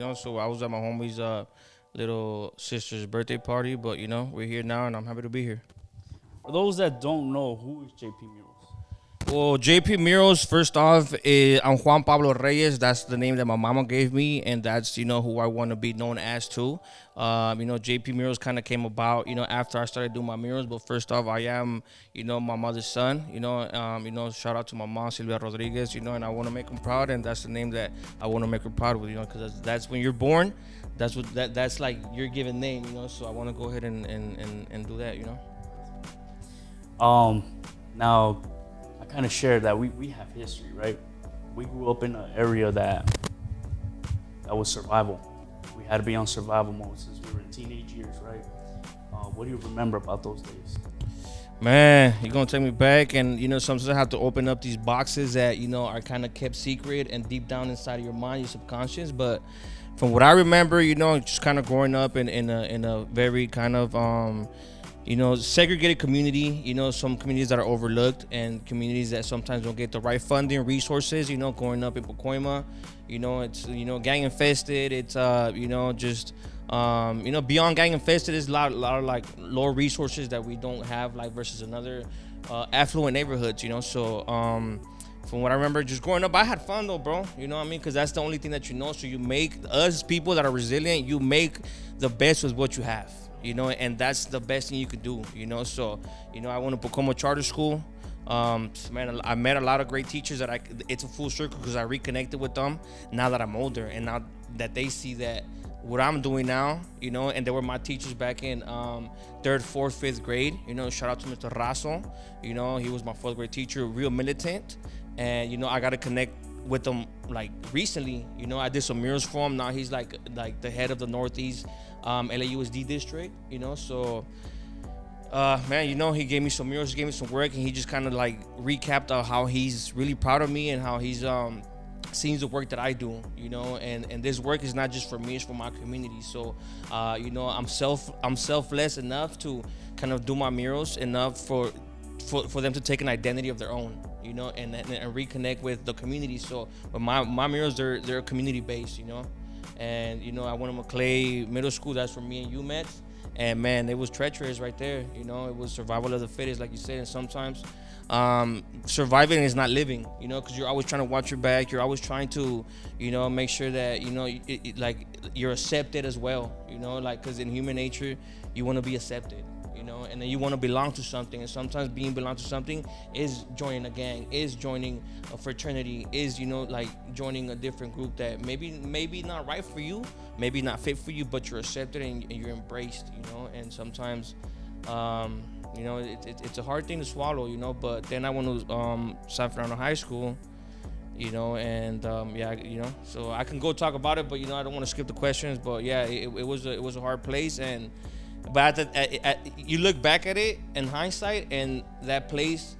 So I was at my homie's little sister's birthday party, but we're here now, and I'm happy to be here. For those that don't know, who is JP Murals? Well, JP Murals, first off, I'm Juan Pablo Reyes. That's the name that my mama gave me, and that's who I want to be known as too. JP Murals kind of came about after I started doing my murals. But first off, I am my mother's son. Shout out to my mom Silvia Rodriguez. And I want to make them proud, and that's the name that I want to make her proud with. Because that's when you're born. That's like your given name. So I want to go ahead and do that. Um, Now, I kind of shared that we have history, right? We grew up in an area that was survival. We had to be on survival mode since we were in teenage years, right? What do you remember about those days? Man, you're gonna take me back, and sometimes I have to open up these boxes that are kind of kept secret and deep down inside of your mind, your subconscious. But from what I remember, just kind of growing up in a very kind of segregated community. Some communities that are overlooked and communities that sometimes don't get the right funding, resources. Growing up in Pacoima, it's gang infested. It's just beyond gang infested, there's a lot of like low resources that we don't have, like versus another affluent neighborhoods. So from what I remember, just growing up, I had fun though, bro. You know what I mean? Because that's the only thing that you know. So you make us people that are resilient. You make the best with what you have. And that's the best thing you could do. So I went to Pacoima Charter School. Man, I met a lot of great teachers it's a full circle because I reconnected with them now that I'm older, and now that they see that what I'm doing now, and they were my teachers back in third, fourth, fifth grade. Shout out to Mr. Raso. He was my fourth grade teacher, real militant, and I got to connect with him like recently. I did some murals for him. Now he's like the head of the Northeast LAUSD district. So man, he gave me some murals, he gave me some work, and he just kind of like recapped how he's really proud of me and how he's sees the work that I do, and this work is not just for me, it's for my community. So I'm selfless enough to kind of do my murals enough for them to take an identity of their own, and reconnect with the community. So but my murals, they're community based, and I went to McClay Middle School. That's where me and you met. And man, it was treacherous right there. It was survival of the fittest, like you said. And sometimes surviving is not living, because you're always trying to watch your back. You're always trying to, make sure that, like you're accepted as well, like because in human nature, you want to be accepted, and then you want to belong to something. And sometimes being belong to something is joining a gang, is joining a fraternity, is, like joining a different group that maybe not right for you, maybe not fit for you, but you're accepted and you're embraced, and sometimes it's a hard thing to swallow, but then I went to San Fernando High School, and so I can go talk about it, but I don't want to skip the questions. But yeah, it was a hard place. And but you look back at it in hindsight, and that place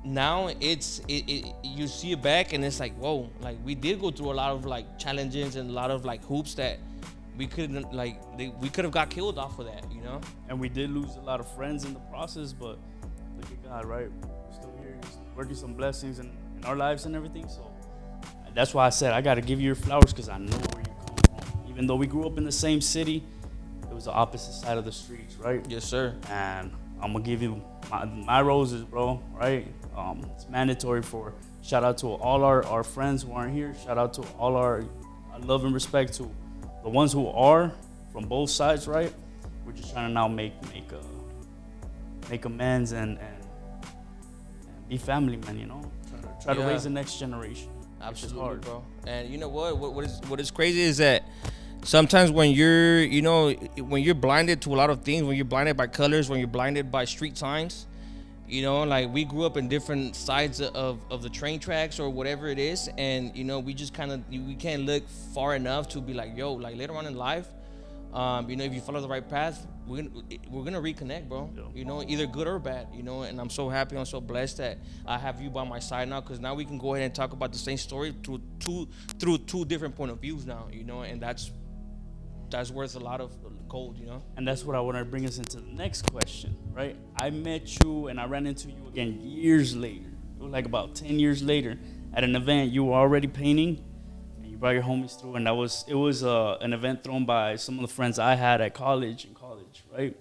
now you see it back, and it's like, whoa, like we did go through a lot of like challenges and a lot of like hoops that we couldn't we could have got killed off of that. And we did lose a lot of friends in the process, but look at God, right? We're still here, he's working some blessings in our lives and everything. So that's why I said I got to give you your flowers, because I know where you come from. Even though we grew up in the same city, it was the opposite side of the streets, right? Yes, sir. And I'm gonna give you my roses, bro. Right? It's mandatory. For shout out to all our friends who aren't here. Shout out to all our love and respect to the ones who are from both sides, right? We're just trying to now make amends and be family, man. Try to Yeah. raise the next generation. Absolutely, hard. bro. And you know what is crazy is that sometimes when you're blinded to a lot of things, when you're blinded by colors, when you're blinded by street signs, like we grew up in different sides of the train tracks or whatever it is, and we just we can't look far enough to be like, yo, like later on in life, if you follow the right path, we're gonna reconnect, bro. Yeah. Either good or bad. And I'm so happy, I'm so blessed that I have you by my side now, because now we can go ahead and talk about the same story through two different point of views now. And that's worth a lot of gold. And that's what I want to bring us into the next question, right? I met you and I ran into you again years later. It was like about 10 years later at an event. You were already painting, and you brought your homies through, and it was an event thrown by some of the friends I had at college, right?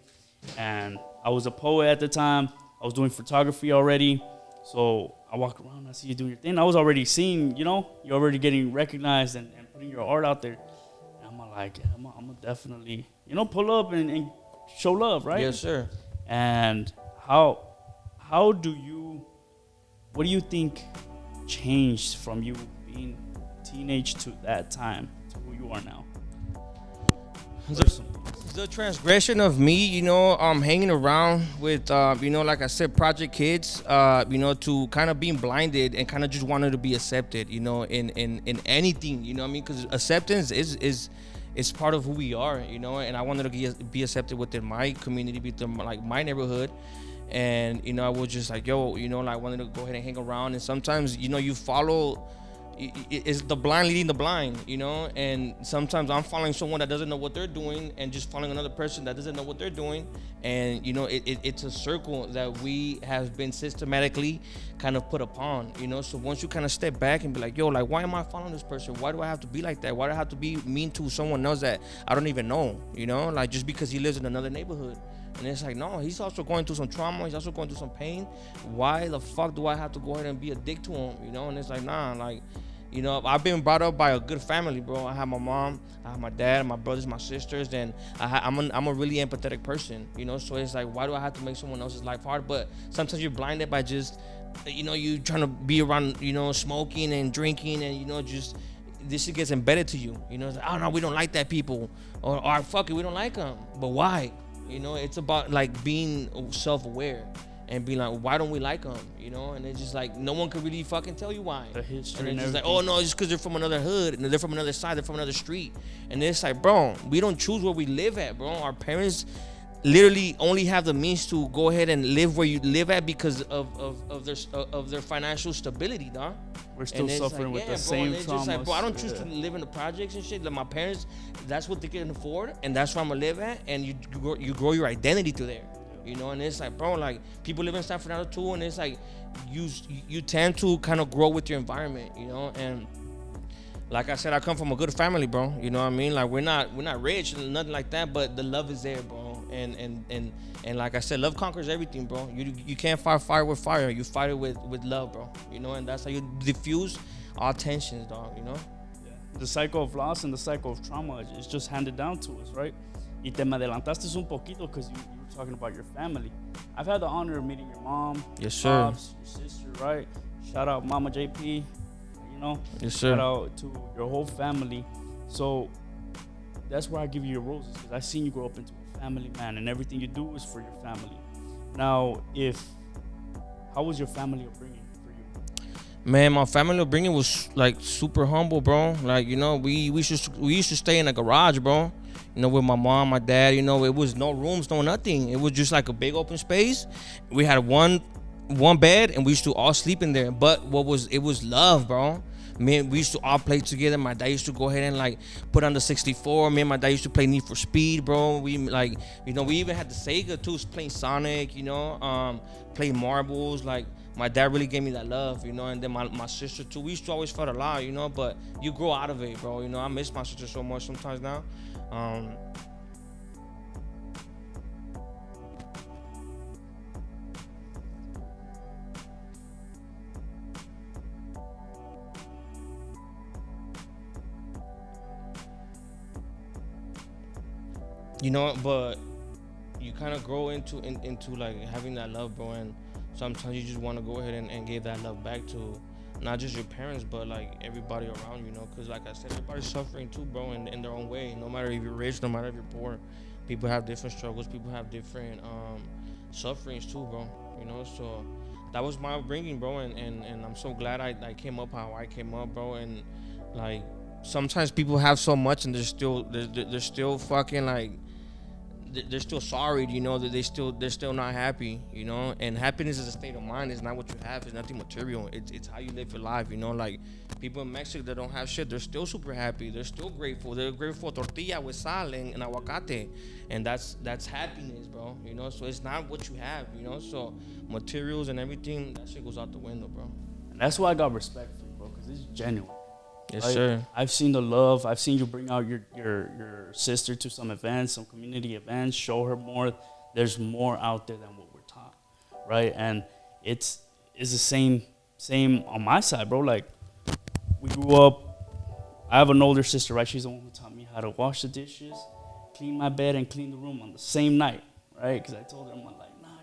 And I was a poet at the time. I was doing photography already, so I walk around, I see you doing your thing. I was already seeing, you're already getting recognized and putting your art out there. And I'm like, yeah, I'm gonna definitely, pull up and show love, right? Yes, sir. And how what do you think changed from you being teenage to that time to who you are now? The transgression of me, hanging around with, like I said, project kids, to kind of being blinded and kind of just wanted to be accepted, in anything, you know what I mean? Because acceptance is part of who we are, and I wanted to be accepted within my community, within like my neighborhood. And, I was just like, yo, I wanted to go ahead and hang around. And sometimes, you follow, it's the blind leading the blind, and sometimes I'm following someone that doesn't know what they're doing and just following another person that doesn't know what they're doing. And, it's a circle that we have been systematically kind of put upon, so once you kind of step back and be like, yo, like, why am I following this person? Why do I have to be like that? Why do I have to be mean to someone else that I don't even know, like just because he lives in another neighborhood? And it's like, no, he's also going through some trauma. He's also going through some pain. Why the fuck do I have to go ahead and be a dick to him? And it's like, nah, like, I've been brought up by a good family, bro. I have my mom, I have my dad, my brothers, my sisters, and I'm a really empathetic person, So it's like, why do I have to make someone else's life hard? But sometimes you're blinded by just, you trying to be around, smoking and drinking, and just this shit gets embedded to you. It's like, oh no, we don't like that people, or fuck it, we don't like them. But why? It's about like being self-aware and being like, why don't we like them? And it's just like no one can really fucking tell you why. The history and it's and just like, everything. oh no, it's just because they're from another hood and they're from another side, they're from another street. And it's like, bro, we don't choose where we live at, bro. Our parents literally only have the means to go ahead and live where you live at because of their financial stability, dog. We're still suffering with the same traumas. Just like, bro, I don't choose to live in the projects and shit. Like my parents, that's what they can afford, and that's where I'm gonna live at. And you grow your identity through there, And it's like, bro, like people live in San Fernando too, and it's like you tend to kind of grow with your environment, And like I said, I come from a good family, bro. You know what I mean? Like we're not rich and nothing like that, but the love is there, bro. And like I said, love conquers everything, bro. You can't fight fire with fire. You fight it with love, bro. And that's how you diffuse all tensions, dog. Yeah. The cycle of loss and the cycle of trauma is just handed down to us, right? Y te me adelantaste un poquito because you were talking about your family. I've had the honor of meeting your mom, yes, sir, pops, your sister, right? Shout out Mama JP, yes, sir. Shout out to your whole family. So that's why I give you your roses, because I've seen you grow up into a family man, and everything you do is for your family. Now, how was your family upbringing for you? Man, my family upbringing was like super humble, bro. Like, we used to stay in a garage, bro. With my mom, my dad. It was no rooms, no nothing. It was just like a big open space. We had one bed, and we used to all sleep in there. But it was love, bro. Man, we used to all play together. My dad used to go ahead and like put on the 64. Me and my dad used to play Need for Speed, bro. We like, we even had the Sega too, playing Sonic, playing marbles. Like my dad really gave me that love, and then my sister too. We used to always fight a lot, but you grow out of it, bro. I miss my sister so much sometimes now. But you kind of grow into like having that love, bro, and sometimes you just want to go ahead and give that love back to not just your parents, but like everybody around you, because like I said, everybody's suffering too, bro, in their own way. No matter if you're rich, no matter if you're poor, people have different struggles, people have different sufferings too, bro, so that was my upbringing, bro, and I'm so glad I came up how I came up, bro. And like sometimes people have so much and they're still fucking like they're still sorry, that they're still not happy, and happiness is a state of mind. It's not what you have. It's nothing material. It's how you live your life, like people in Mexico that don't have shit, they're still super happy. They're still grateful. They're grateful for tortilla with sal and aguacate, and that's happiness, bro. So it's not what you have, so materials and everything, that shit goes out the window, bro. And that's why I got respect for you, bro, because it's genuine. Yes, right? sir. I've seen the love. I've seen you bring out your sister to some events, some community events. Show her more. There's more out there than what we're taught, right? And it's the same on my side, bro. Like we grew up. I have an older sister, right? She's the one who taught me how to wash the dishes, clean my bed, and clean the room on the same night, right? Because I told her, I'm like, nah,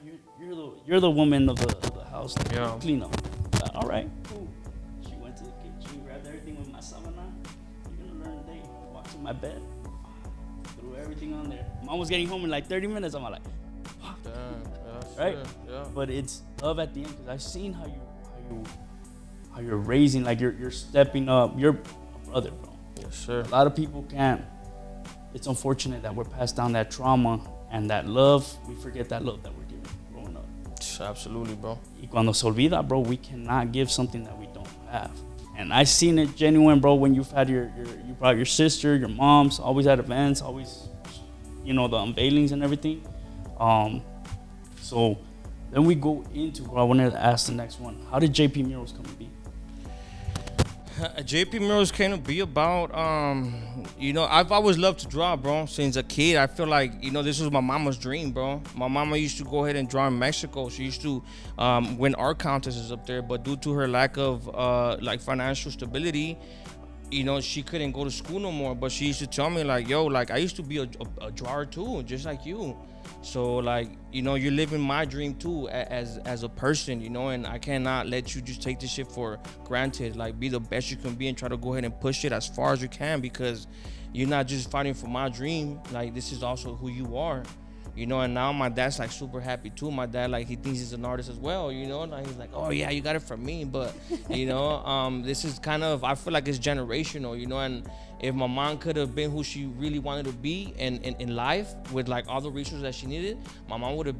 you're the woman of the house. Like, Yeah. clean up. All right, cool. She went to the kitchen, grabbed everything with my savana. You're gonna learn today. Walked to my bed, threw everything on there. Mom was getting home in like 30 minutes. I'm like, fuck. Yeah, Right? Yeah. But it's love at the end because I've seen how you're raising, like you're stepping up. You're a brother, bro. Yes, sir. A lot of people can't. It's unfortunate that we're passed down that trauma and that love. We forget that love that we're giving growing up. Absolutely, bro. Y cuando se olvida, bro, we cannot give something that we don't have. And I seen it genuine, bro, when you've had you brought your sister, your moms, always at events, always, the unveilings and everything. So then we go into, bro, I wanted to ask the next one. How did JP Murals come to be? JP Murals came to be about, I've always loved to draw, bro. Since a kid, I feel like, this was my mama's dream, bro. My mama used to go ahead and draw in Mexico. She used to win art contests up there, but due to her lack of financial stability, she couldn't go to school no more. But she used to tell me like, yo, like I used to be a drawer too, just like you. So like, you're living my dream too as a person, and I cannot let you just take this shit for granted. Like be the best you can be and try to go ahead and push it as far as you can, because you're not just fighting for my dream. Like this is also who you are. And now my dad's like super happy too. My dad, like, he thinks he's an artist as well, like he's like, oh yeah, you got it from me. But this is kind of, I feel like it's generational, and if my mom could have been who she really wanted to be in life with like all the resources that she needed, my mom wanted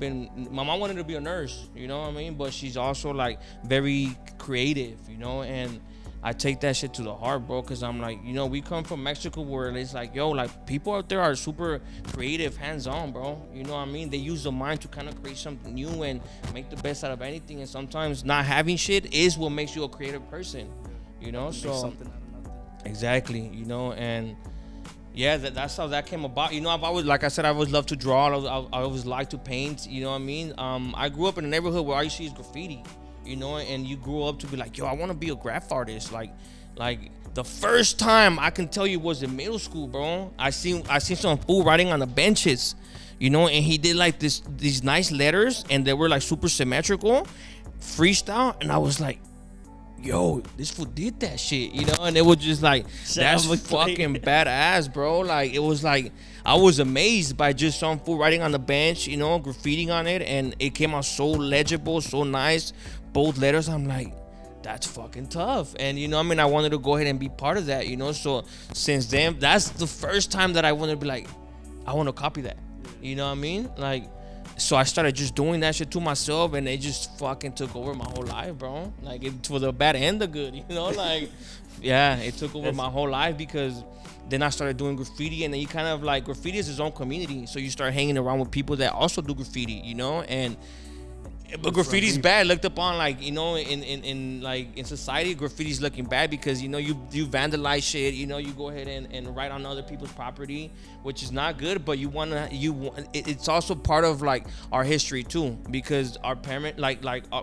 to be a nurse, you know what I mean? But she's also like very creative, and I take that shit to the heart, bro, because I'm like, we come from Mexico where it's like, yo, like people out there are super creative, hands-on, bro. You know what I mean? They use the mind to kind of create something new and make the best out of anything. And sometimes not having shit is what makes you a creative person, So Something out of nothing. exactly, and yeah, that's how that came about. I've always, like I said, I always loved to draw. I always liked to paint. You know what I mean? I grew up in a neighborhood where all you see is graffiti. And you grew up to be like, yo, I want to be a graph artist. Like the first time I can tell you was in middle school, bro. I seen some fool writing on the benches, and he did like these nice letters, and they were like super symmetrical, freestyle, and I was like, yo, this fool did that shit, and it was just like, that's fucking badass, bro. Like, it was like, I was amazed by just some fool writing on the bench, graffitiing on it, and it came out so legible, so nice, both letters. I'm like, that's fucking tough. And I wanted to go ahead and be part of that, so since then, that's the first time that I wanted to be like, I want to copy that, like, so I started just doing that shit to myself, and it just fucking took over my whole life, bro. Like, it for the bad and the good, like, yeah, it took over my whole life, because then I started doing graffiti, and then you kind of like, graffiti is its own community, so you start hanging around with people that also do graffiti, and but graffiti's bad looked upon, like, in society. Graffiti's looking bad because you vandalize shit, you go ahead and write on other people's property, which is not good. But it's also part of like our history too, because our parent,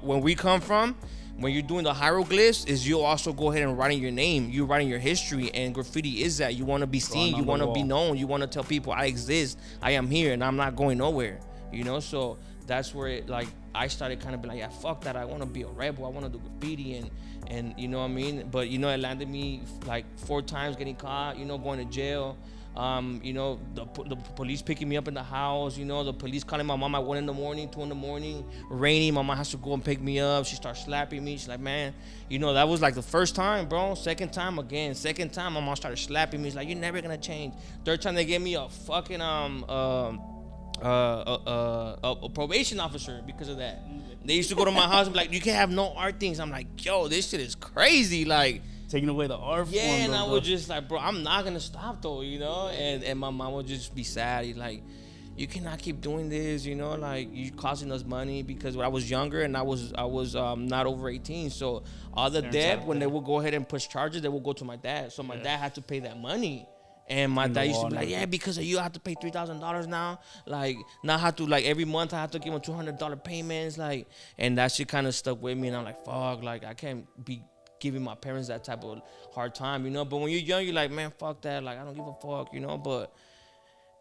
when we come from, when you're doing the hieroglyphs, is you also go ahead and writing your name, you writing your history, and graffiti is that you want to be seen, you want to be known, you want to tell people I exist, I am here, and I'm not going nowhere, so that's where it, like, I started kind of be like, yeah, fuck that, I want to be a rebel, I want to do graffiti, and you know what I mean? But it landed me like 4 times getting caught, going to jail. The police picking me up in the house, the police calling my mom at 1 a.m, 2 a.m, rainy. My mom has to go and pick me up. She starts slapping me. She's like, man, that was like the first time, bro. Second time, my mom started slapping me. She's like, you're never gonna change. Third time, they gave me a fucking a probation officer because of that. They used to go to my house and be like, you can't have no art things. I'm like, yo, this shit is crazy, like, taking away the art form. Yeah, and I was just like, bro, I'm not gonna stop though, and my mom would just be sad. Like, you cannot keep doing this, you know, like you costing us money because when I was younger and I was not over 18, so all the Parents debt have when they debt. would go ahead and push charges, they would go to my dad. So my dad had to pay that money. And my In the dad used to wall be and like, yeah, everything. because of you, I have to pay $3,000 now. Like, now I have to, like, every month I have to give him $200 payments. Like, and that shit kind of stuck with me. And I'm like, fuck, like, I can't be giving my parents that type of hard time, you know? But when you're young, you're like, man, fuck that. Like, I don't give a fuck, you know? But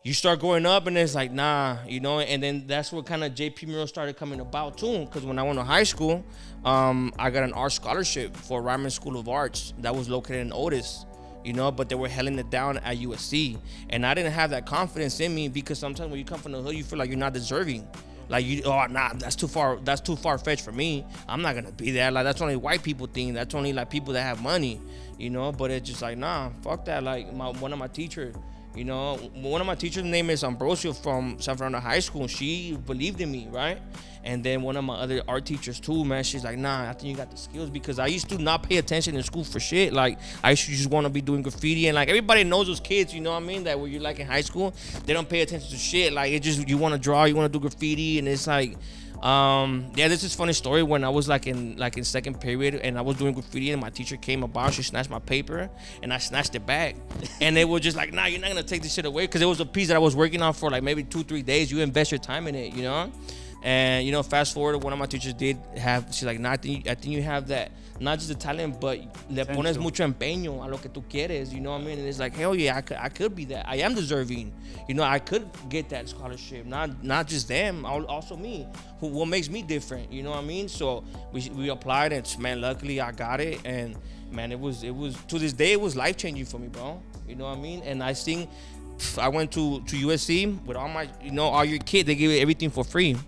you start growing up and it's like, nah, you know? And then that's what kind of JP Mural started coming about, too. Because when I went to high school, I got an art scholarship for Ryman School of Arts that was located in Otis, you know, but they were hailing it down at USC. And I didn't have that confidence in me because sometimes when you come from the hood, you feel like you're not deserving. Like you, oh nah, that's too far. That's too far fetched for me. I'm not gonna be that. Like that's only white people thing. That's only like people that have money, you know. But it's just like nah, fuck that. Like one of my teachers, you know, one of my teachers' name is Ambrosio from San Fernando High School. And she believed in me, right? And then one of my other art teachers too, man, she's like, nah, I think you got the skills because I used to not pay attention in school for shit. Like I used to just want to be doing graffiti and like everybody knows those kids, you know what I mean? That when you're like in high school, they don't pay attention to shit. Like it just you want to draw, you want to do graffiti, and it's like, yeah, this is a funny story. When I was like in second period and I was doing graffiti and my teacher came about, she snatched my paper and I snatched it back, and they were just like, nah, you're not gonna take this shit away because it was a piece that I was working on for like maybe 2-3 days. You invest your time in it, you know. And you know, fast forward, one of my teachers did have. She's like, "Nah, I think you have that. Not just the talent, but le pones mucho empeño a lo que tú quieres." You know what I mean? And it's like, hell yeah, I could be that. I am deserving. You know, I could get that scholarship. Not just them, also me. What makes me different? You know what I mean? So we applied, and man, luckily I got it. And man, it was to this day it was life changing for me, bro. You know what I mean? And I think I went to USC with all my, you know, all your kids. They give you everything for free.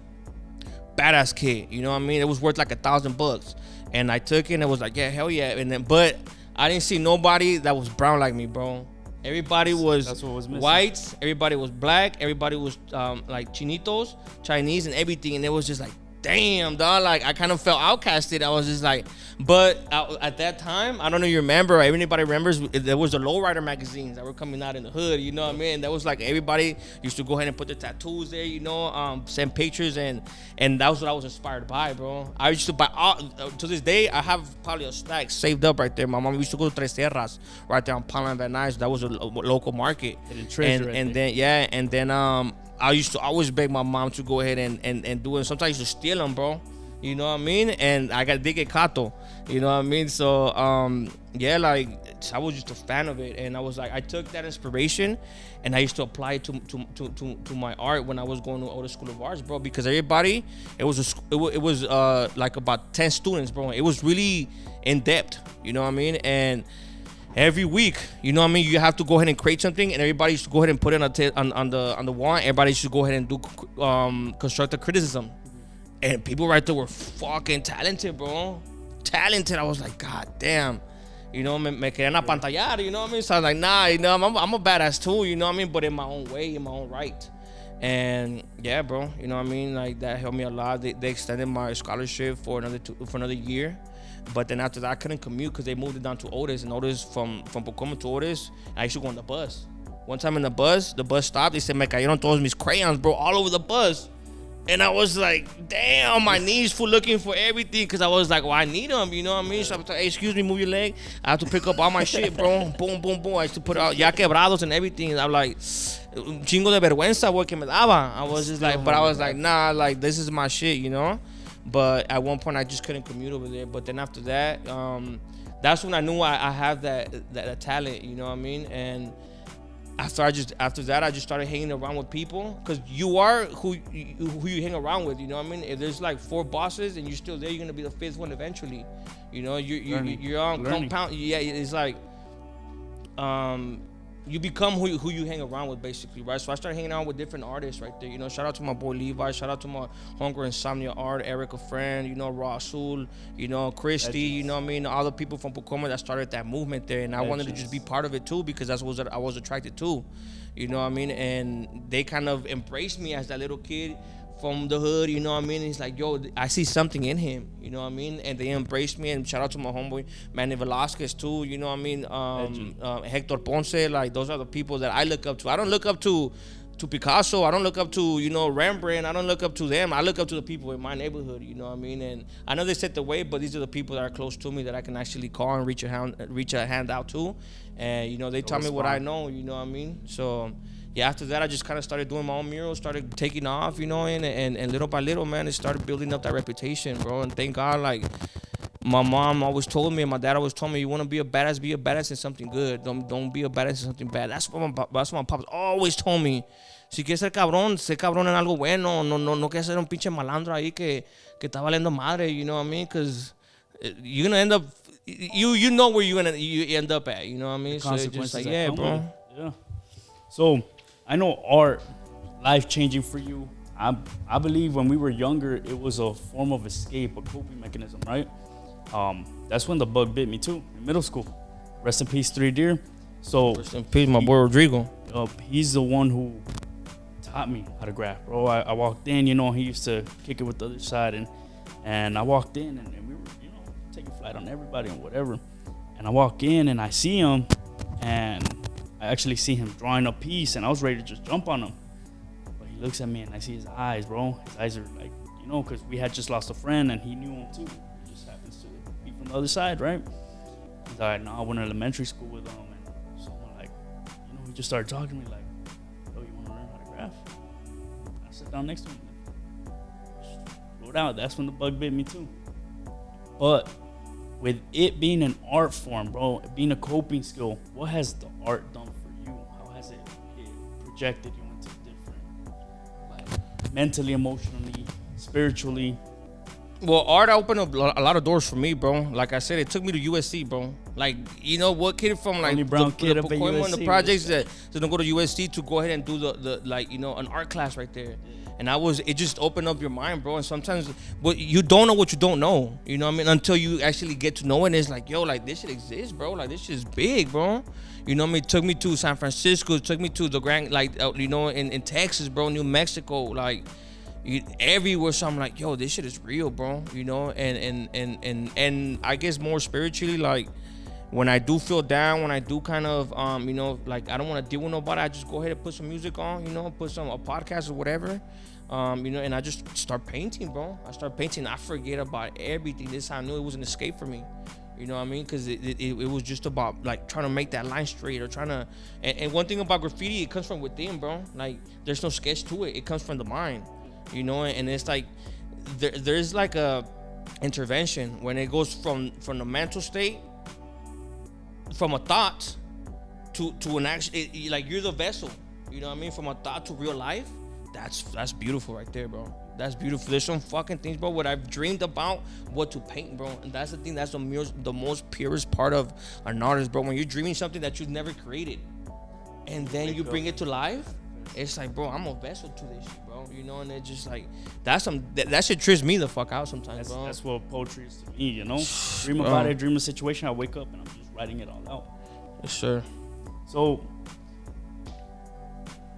Badass kid, you know what I mean? It was worth like $1,000, and I took it and it was like, yeah, hell yeah. And then, but I didn't see nobody that was brown like me, bro. Everybody was, That's what was missing. whites, everybody was black, everybody was like chinitos, Chinese, and everything. And it was just like, damn, dog. Like I kind of felt outcasted. I was just like, but at that time, I don't know if you remember. Anybody remembers? There was the lowrider magazines that were coming out in the hood. You know what I mean? That was like everybody used to go ahead and put their tattoos there. You know, send pictures, and that was what I was inspired by, bro. I used to buy all, to this day. I have probably a stack saved up right there. My mom used to go to Tres Sierras right there on Palm Van Nuys. That was a local market. And then yeah, and then I used to always beg my mom to go ahead and do it. Sometimes I used to steal them, bro. You know what I mean? And they get cato. You know what I mean? So yeah, like I was just a fan of it, and I was like, I took that inspiration, and I used to apply it to my art when I was going to Otis School of Arts, bro. Because everybody, it was like about 10 students, bro. It was really in depth. You know what I mean? And every week, you know what I mean, you have to go ahead and create something, and everybody should go ahead and put it on the wall. Everybody should go ahead and do constructive criticism, and people right there were fucking talented, bro. Talented. I was like, god damn, you know, me querían apantallar, you know what I mean? So I was like, nah, you know, I'm a badass too, you know what I mean, but in my own way, in my own right. And yeah, bro, you know what I mean, like that helped me a lot. They extended my scholarship for another year. But then after that, I couldn't commute because they moved it down to Otis. And Otis, from Pacoima to Otis, I used to go on the bus. One time in the bus stopped. They said, me cayeron todos mis crayons, bro, all over the bus. And I was like, damn, my knees full looking for everything because I was like, well, I need them, you know what I mean? So I was like, hey, excuse me, move your leg. I have to pick up all my shit, bro. Boom, boom, boom. I used to put out ya quebrados and everything. And I'm like, un chingo de vergüenza, güey, que me daba. I was just like, but I was like, nah, like, this is my shit, you know? But at one point, I just couldn't commute over there. But then after that, that's when I knew I have that talent, you know what I mean? And after that, I just started hanging around with people, because you are who you hang around with, you know what I mean? If there's like 4 bosses and you're still there, you're gonna be the 5th one eventually, you know. You're on compound. Yeah, it's like you become who you hang around with, basically, right? So I started hanging out with different artists right there, you know. Shout out to my boy Levi, shout out to my homegirl Insomnia Art, Erica Friend, you know, Raw Azul, you know, Christy, you know what I mean, all the people from Pacoima that started that movement there, and I wanted to just be part of it too, because that's what I was attracted to, you know what I mean. And they kind of embraced me as that little kid from the hood, you know what I mean? He's like, yo, I see something in him, you know what I mean? And they embraced me. And shout out to my homeboy Manny Velasquez too, you know what I mean? Hector Ponce, like those are the people that I look up to. I don't look up to to Picasso. I don't look up to, you know, Rembrandt. I don't look up to them. I look up to the people in my neighborhood. You know what I mean? And I know they set the way, but these are the people that are close to me that I can actually call and reach a hand out to. And you know, they tell me what I know. You know what I mean? So yeah, after that, I just kind of started doing my own murals, started taking off, you know, and little by little, man, it started building up that reputation, bro. And thank God, like, my mom always told me and my dad always told me, you want to be a badass in something good. Don't be a badass in something bad. That's what my pops always told me. Si quieres ser cabrón en algo bueno. No quieres ser un pinche malandro ahí que está valiendo madre, you know what I mean? Because you're going to end up, you know where you end up at, you know what I mean? So it's just like, yeah, bro. Yeah. So I know art, life-changing for you. I believe when we were younger, it was a form of escape, a coping mechanism, right? That's when the bug bit me too, in middle school. Rest in peace, 3 Deer. So rest in peace, my boy Rodrigo. He's the one who taught me how to graph, bro. I walked in, you know, he used to kick it with the other side, and I walked in, and we were, you know, taking flight on everybody and whatever. And I walk in, and I see him, and I actually see him drawing a piece, and I was ready to just jump on him. But he looks at me, and I see his eyes, bro. His eyes are like, you know, because we had just lost a friend, and he knew him too. From the other side, right? He's like, no, I went to elementary school with him, and someone like, you know, he just started talking to me like, oh, you want to learn how to graph? I sat down next to him, just wrote out. That's when the bug bit me too. But with it being an art form, bro, it being a coping skill, what has the art done for you? How has it projected you into different, like, mentally, emotionally, spiritually? Well, art opened up a lot of doors for me, bro. Like I said, it took me to USC, bro. Like, you know, what kid from like the Pacoima and the projects that didn't go to USC to go ahead and do the like, you know, an art class right there. And it just opened up your mind, bro. And sometimes you don't know what you don't know, you know what I mean? Until you actually get to know it. And it's like, yo, like this shit exists, bro. Like this shit is big, bro. You know what I mean? It took me to San Francisco. It took me to the grand, like, you know, in Texas, bro, New Mexico, like, everywhere. So I'm like, yo, this shit is real, bro, you know. And I guess more spiritually, like when I do feel down, when I do kind of you know, like I don't want to deal with nobody, I just go ahead and put some music on, you know, put a podcast or whatever, you know, and I just start painting, bro. I start painting. I forget about everything. This time I knew it was an escape for me. You know what I mean? Because it was just about like trying to make that line straight or trying to. And one thing about graffiti, it comes from within, bro. Like there's no sketch to it. It comes from the mind. You know, and it's like there's like a intervention when it goes from the mental state, from a thought to an action. Like you're the vessel. You know what I mean? From a thought to real life. That's beautiful right there, bro. That's beautiful. There's some fucking things, bro, what I've dreamed about, what to paint, bro. And that's the thing. That's the most purest part of an artist, bro. When you're dreaming something that you've never created, and then you bring it to life. It's like, bro, I'm a vessel to this shit, bro. You know, and it's just like that shit trips me the fuck out sometimes, bro. That's what poetry is to me, you know. Dream about it, dream a situation. I wake up and I'm just writing it all out. Yes, sir. So,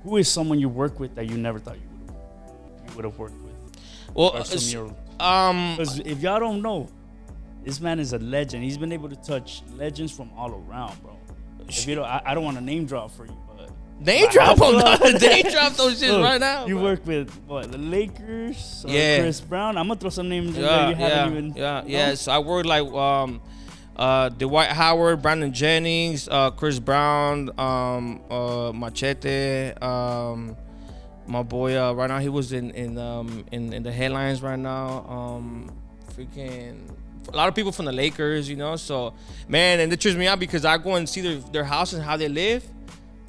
who is someone you work with that you never thought you would have worked with? Well, because if y'all don't know, this man is a legend. He's been able to touch legends from all around, bro. If you don't, I don't want to name drop for you. Name drop them. Name drop those shit right now. You work with what, the Lakers? Yeah. Chris Brown. I'm gonna throw some names in there you haven't even. Yeah. So I work like Dwight Howard, Brandon Jennings, Chris Brown, Machete, my boy. Right now he was in the headlines right now. Freaking. A lot of people from the Lakers, you know. So man, and it trips me out because I go and see their house and how they live.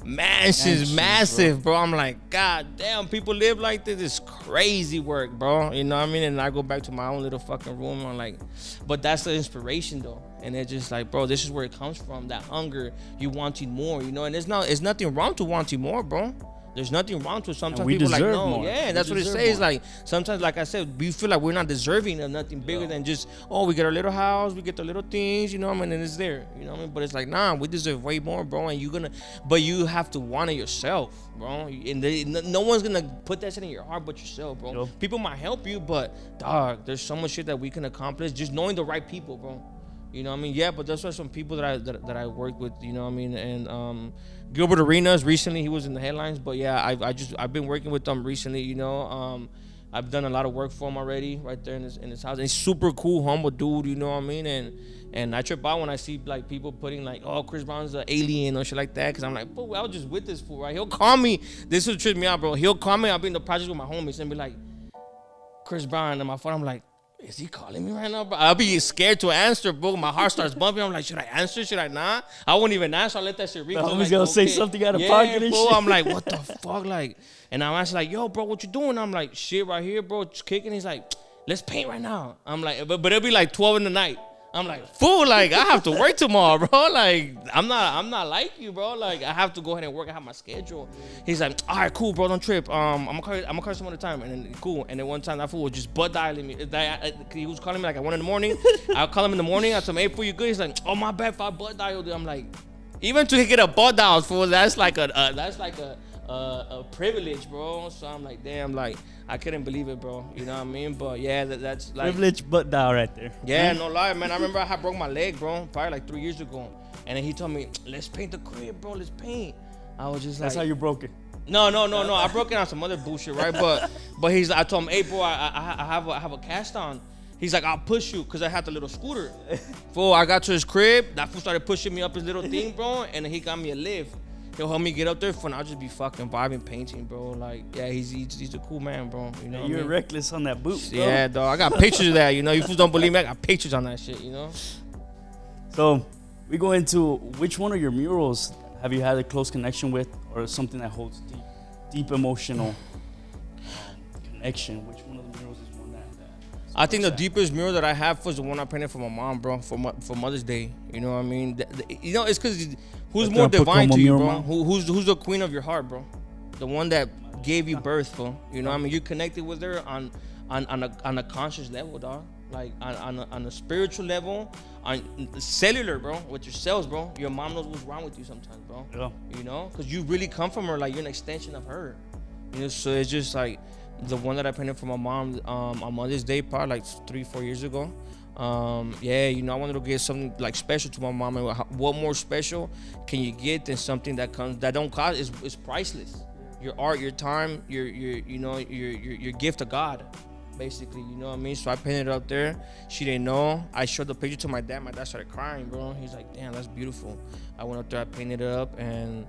Mansion's massive, bro. I'm like, God damn, people live like this. It's crazy work, bro. You know what I mean? And I go back to my own little fucking room. I'm like, but that's the inspiration, though. And it's just like, bro, this is where it comes from. That hunger, you wanting more, you know. And it's nothing wrong to wanting more, bro. There's nothing wrong to it. Sometimes people like, no, more. Yeah, that's what it says. Like sometimes, like I said, we feel like we're not deserving of nothing bigger than just, we get our little house, we get the little things, you know what I mean, and it's there, you know what I mean. But it's like, nah, we deserve way more, bro. And but you have to want it yourself, bro. And no one's gonna put that shit in your heart but yourself, bro. People might help you, but dog, there's so much shit that we can accomplish just knowing the right people, bro. You know what I mean? Yeah, but those are some people that I worked with. You know what I mean? And Gilbert Arenas recently, he was in the headlines. But yeah, I've been working with them recently. You know, I've done a lot of work for him already right there in his house. And he's super cool, humble dude. You know what I mean? And I trip out when I see like people putting like, oh, Chris Brown's an alien or shit like that. Cause I'm like, bro, I was just with this fool, right? He'll call me. This will trip me out, bro. He'll call me. I'll be in the project with my homies and be like, Chris Brown, and my phone. I'm like, is he calling me right now, bro? I'll be scared to answer, bro. My heart starts bumping. I'm like, should I answer? Should I not? I won't even answer. I'll let that shit ring. The homie's like, gonna say something out of pocket and bro. shit. I'm like, what the fuck? Like, and I'm actually like, yo, bro, what you doing? I'm like, shit right here, bro. Just kicking. He's like, let's paint right now. I'm like, but it'll be like 12 in the night. I'm like, fool, like, I have to work tomorrow, bro. Like, I'm not like you, bro. Like, I have to go ahead and work. I have my schedule. He's like, all right, cool, bro, don't trip. I'm gonna call you some other time. And then, cool. And then one time, that fool was just butt dialing me. He was calling me like at 1 in the morning. I'll call him in the morning. I tell him, hey, fool, you good? He's like, oh, my bad if I butt dialed you. I'm like, even to get a butt dial, fool, that's like a privilege, bro. So I'm like, damn, like, I couldn't believe it, bro. You know what I mean? But yeah, that's like Privilege butt dial right there. yeah, no lie, man. I remember I had broke my leg, bro, probably like 3 years ago. And then he told me, let's paint the crib, bro. Let's paint. I was just That's like, how you broke it. no. I broke it on some other bullshit, right? But I told him, hey, bro, I have a cast on. He's like, I'll push you, because I had the little scooter. Fool, I got to his crib. That fool started pushing me up his little thing, bro. And then he got me a lift. He'll help me get up there, and I'll just be fucking vibing, painting, bro. Like, yeah, he's a cool man, bro. You know, you're reckless on that boot, bro. Yeah, dog. I got pictures of that. You know, you fools don't believe me. I got pictures on that shit. You know. So we go into which one of your murals have you had a close connection with, or something that holds deep emotional connection? Which one of the murals is one that I think the deepest mural that I have was the one I painted for my mom, bro, for Mother's Day. You know what I mean? You know, it's because who's more divine to you, bro? Who's the queen of your heart, bro? The one that gave you birth, bro. You know what I mean? You connected with her on a conscious level, dog. Like on a spiritual level, on cellular, bro, with your cells, bro. Your mom knows what's wrong with you sometimes, bro. Yeah. You know, because you really come from her, like you're an extension of her. You know, so it's just like the one that I painted for my mom on Mother's Day, probably like 3-4 years ago. Yeah, you know, I wanted to get something like special to my mom. And what more special can you get than something that don't cost? Is priceless. Your art, your time, your gift to God, basically. You know what I mean? So I painted it up there. She didn't know. I showed the picture to my dad. My dad started crying, bro. He's like, damn, that's beautiful. I went up there, I painted it up, and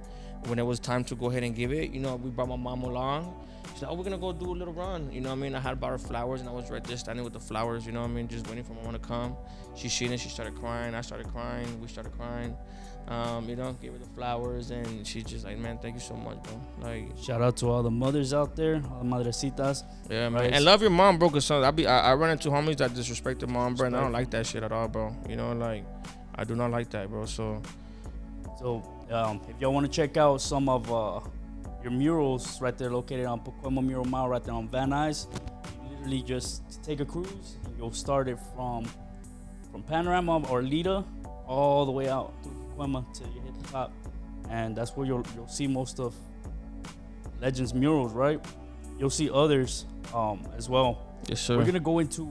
when it was time to go ahead and give it, you know, we brought my mom along. She's like, oh, we're gonna go do a little run. You know what I mean? I had bought her flowers, and I was right there standing with the flowers, you know what I mean? Just waiting for my mom to come. She started crying. I started crying. We started crying. You know, gave her the flowers, and she's just like, man, thank you so much, bro. Like, Shout out to all the mothers out there, all the madrecitas. yeah, man. And love your mom, bro, because I run into homies that disrespect their mom, bro, and I don't like that shit at all, bro. You know, like, I do not like that, bro. So if y'all want to check out some of your murals right there located on Pacoima Mural Mile right there on Van Nuys, you literally just take a cruise. You'll start it from Panorama or Lita all the way out to Pacoima till you hit the top, and that's where you'll see most of Legends murals, right? You'll see others as well. yes, sir. We're gonna go into,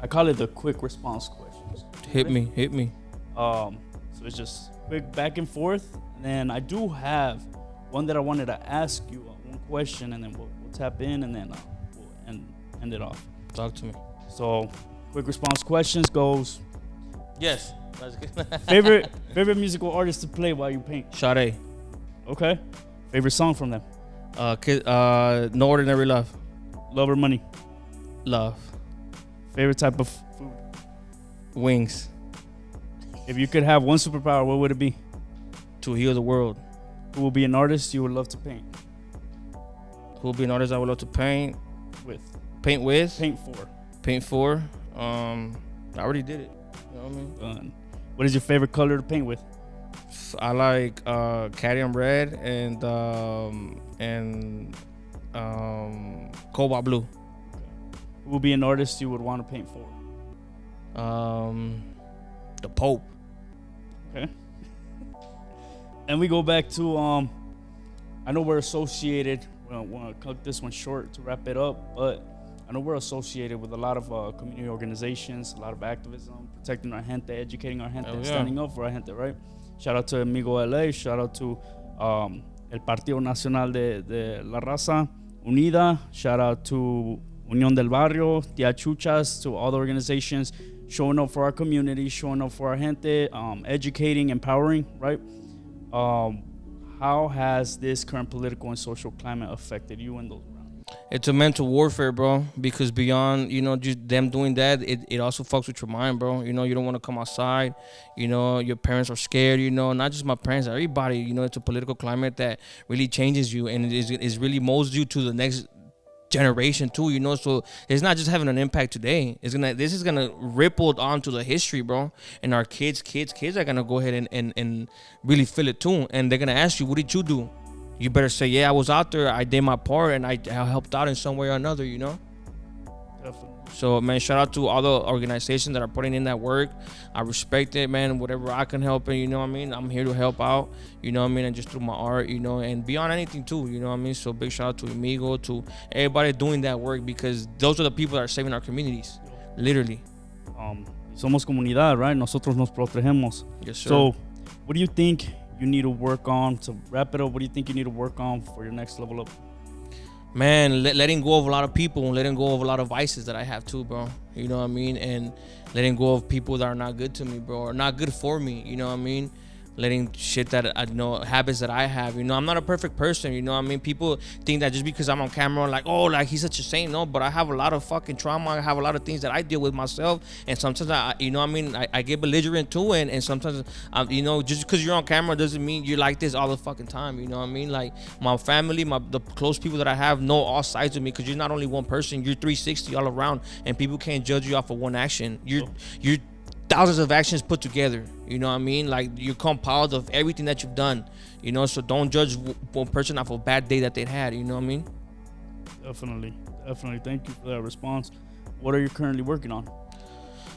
I call it the quick response questions. Hit me. So it's just quick back and forth. And then I do have one that I wanted to ask you, one question, and then we'll tap in, and then we'll end it off. Talk to me. So quick response questions goes, Yes. That's good. favorite musical artist to play while you paint. Sade. Okay. Favorite song from them. No Ordinary Love. Love or Money. Love. Favorite type of food. Wings. If you could have one superpower, what would it be? To heal the world. Who will be an artist you would love to paint Who will be an artist I would love to paint? with? Paint with? Paint for. Paint for. I already did it. You know what I mean? Done. What is your favorite color to paint with? I like cadmium red and cobalt blue. Who will be an artist you would want to paint for? The Pope. Okay. And we go back to I know we're associated. We don't want to cut this one short to wrap it up, but I know we're associated with a lot of community organizations, a lot of activism, protecting our gente, educating our gente, and standing up for our gente, right? Shout out to Amigo LA. Shout out to El Partido Nacional de la Raza Unida. Shout out to Unión del Barrio, Tia Chuchas, to all the organizations showing up for our community, showing up for our gente, educating, empowering, right? How has this current political and social climate affected you in those rounds? It's a mental warfare, bro, because beyond, just them doing that, it also fucks with your mind, bro. You don't want to come outside. Your parents are scared, not just my parents, everybody. It's a political climate that really changes you, and it really molds you to the next generation too, so it's not just having an impact today. This is gonna ripple onto the history, bro, and our kids are gonna go ahead and really feel it too, and they're gonna ask you, what did you do? You better say, yeah, I was out there, I did my part, and I helped out in some way or another. Definitely. So, man, shout out to all the organizations that are putting in that work. I respect it, man. Whatever I can help in, I'm here to help out, and just through my art, and beyond anything too, So big shout out to Amigo, to everybody doing that work, because those are the people that are saving our communities, literally. Somos comunidad, right? Nosotros nos protegemos. Yes, sir. So, what do you think you need to work on to wrap it up? What do you think you need to work on for your next level up? Man, letting go of a lot of people, letting go of a lot of vices that I have too, bro. You know what I mean? And letting go of people that are not good to me, bro, or not good for me. You know what I mean? Letting shit that I know, habits that I have. I'm not a perfect person. You know what I mean? People think that just because I'm on camera, like he's such a saint. No, but I have a lot of fucking trauma. I have a lot of things that I deal with myself. And sometimes I get belligerent too. And sometimes, just because you're on camera doesn't mean you're like this all the fucking time. You know what I mean? Like my family, the close people that I have know all sides of me, because you're not only one person. You're 360 all around, and people can't judge you off of one action. You're thousands of actions put together. You know what I mean? Like, you're compiled of everything that you've done. So don't judge one person off a bad day that they had. You know what I mean? Definitely. Thank you for that response. What are you currently working on?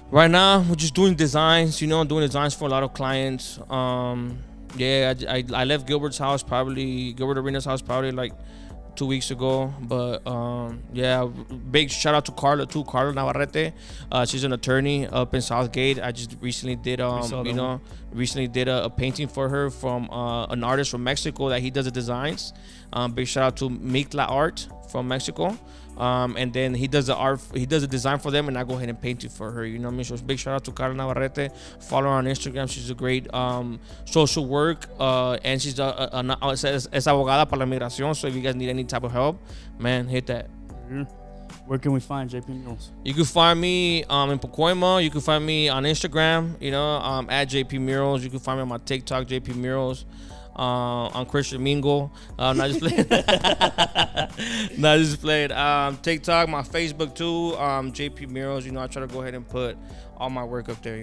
Right now, we're just doing designs. Doing designs for a lot of clients. I left Gilbert Arena's house probably like 2 weeks ago, but big shout out to Carla too. Carla Navarrete, she's an attorney up in Southgate. I just recently did a painting for her from an artist from Mexico that he does the designs. Big shout out to Mikla Art from Mexico. And then he does the design for them, and I go ahead and paint it for her. You know what I mean? So big shout out to Carla Navarrete. Follow her on Instagram. She's a great social work, and she's es abogada para la migración. So if you guys need any type of help, man, hit that. Mm-hmm. Where can we find JP Murals? You can find me in Pacoima. You can find me on Instagram, at JP Murals. You can find me on my TikTok, JP Murals. On Christian Mingo. Not just playing. TikTok, my Facebook too. JP Murals. I try to go ahead and put all my work up there.